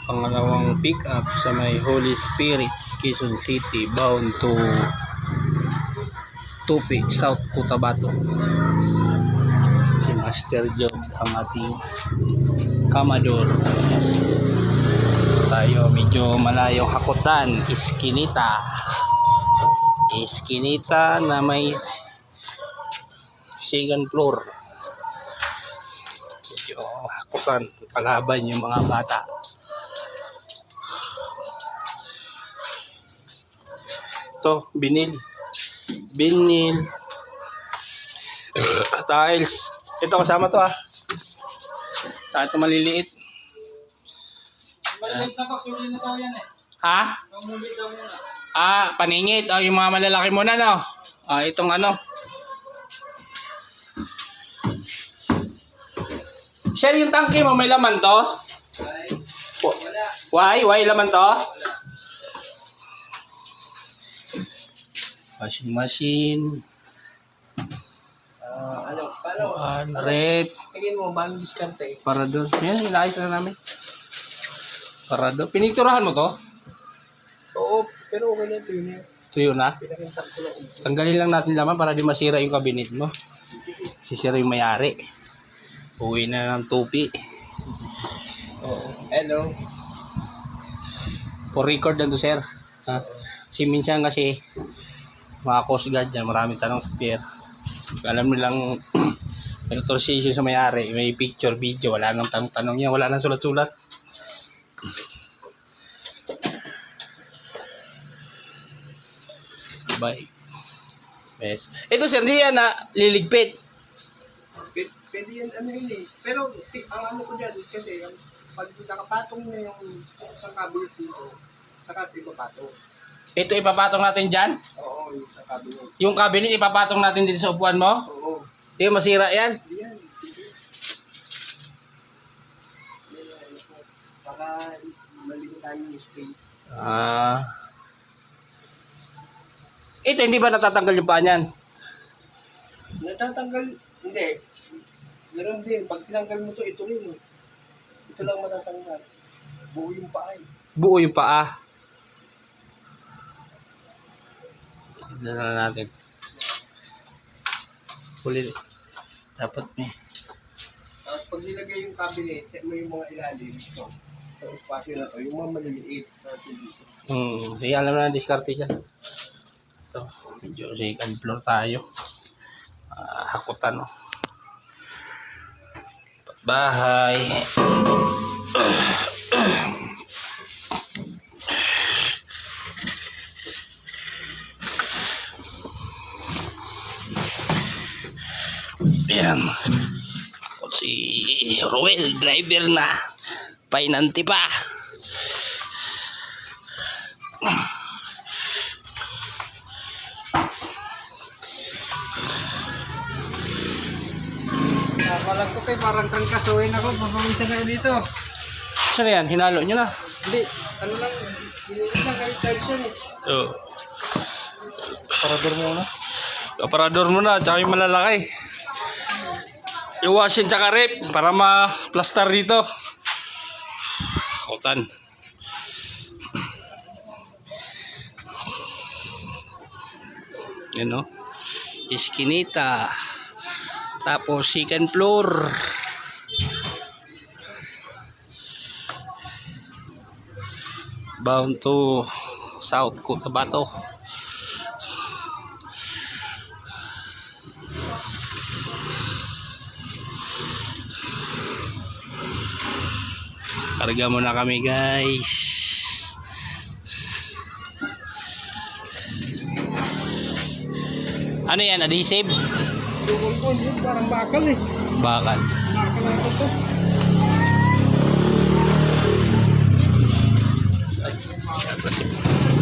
Pangalawang pick up sa may Holy Spirit, Quezon City, bound to Tupi, South Cotabato. Si Master Job ang ating kamador. Tayo medyo malayo, hakutan, Iskinita na may second floor. Medyo hakutan, palaban yung mga bata. Ito, binil tiles. Ito kasama to ito maliliit. Maliliit na paksuli na daw yan Ha? Mamulit daw muna. Paningit. Yung mga malalaki muna, no? Itong ano. Sir, yung tangke mo may laman to? Wala. Why laman to? Washing machine. Paano? Rep. Tingin mo, paano diskarte? Parador. Yan, inaayos na namin. Parador. Pininturahan mo to? Oo, pero okay na ito yun. Tuyo na? Pinakintak ko lang. Tanggalin lang natin laman para di masira yung cabinet mo. Sisira yung may-ari. Uwi na ng Tupi. Oo. Hello. For record lang to, sir. Si minsan kasi mga Coast Guard dyan, maraming tanong sa pier. Alam nilang may authorization sa may-ari, may picture, video, wala nang tanong niya, wala nang sulat-sulat. Bye. Yes. Ito, sir, hindi yan liligpit. Pwede yan, Pero, ang ano ko dyan, kasi, pag nakapatong na yung isang cabinet dito, saka ito ipapatong. Ito ipapatong natin dyan? Oo, yung sa cabinet. Yung cabinet ipapatong natin dito sa upuan mo? Oo. Hindi masira yan? Yan. Para malimitan yung space. Ito hindi ba natatanggal yung paa niyan? Natatanggal, hindi. Meron din, pag tinanggal mo ito rin. Ito lang matatanggal. Buo yung paa. Buo yung paa. Tignan na natin. Huli. Dapat may. Tapos pag nilagay yung cabinet, check mo yung mga ilalim. Ito. Ito, espasyo na to. Yung mga maliliit. Hindi alam na diskarte dyan. Ito, medyo second floor tayo. Hakutan, no. Bahay. Yan. Si Roel, driver na. Painanti pa. Nakalag ko parang trangkasuhin ako. Mapaminsan ako dito. Saan yan? Hinalo nyo na. Hindi, ano lang. Hindi lang kahit tiles yan Aparador muna. Aparador muna, tsaka yung malalaki. Yung washing tsaka rep para ma-plaster dito. Kutan. Yan, no? Iskinita. Tapos second floor. Bound to South Cotabato. Karga muna kami, guys. Ano yan? Adhesive? Parang bakal Bakal. Bakal lang ito. Adhesive.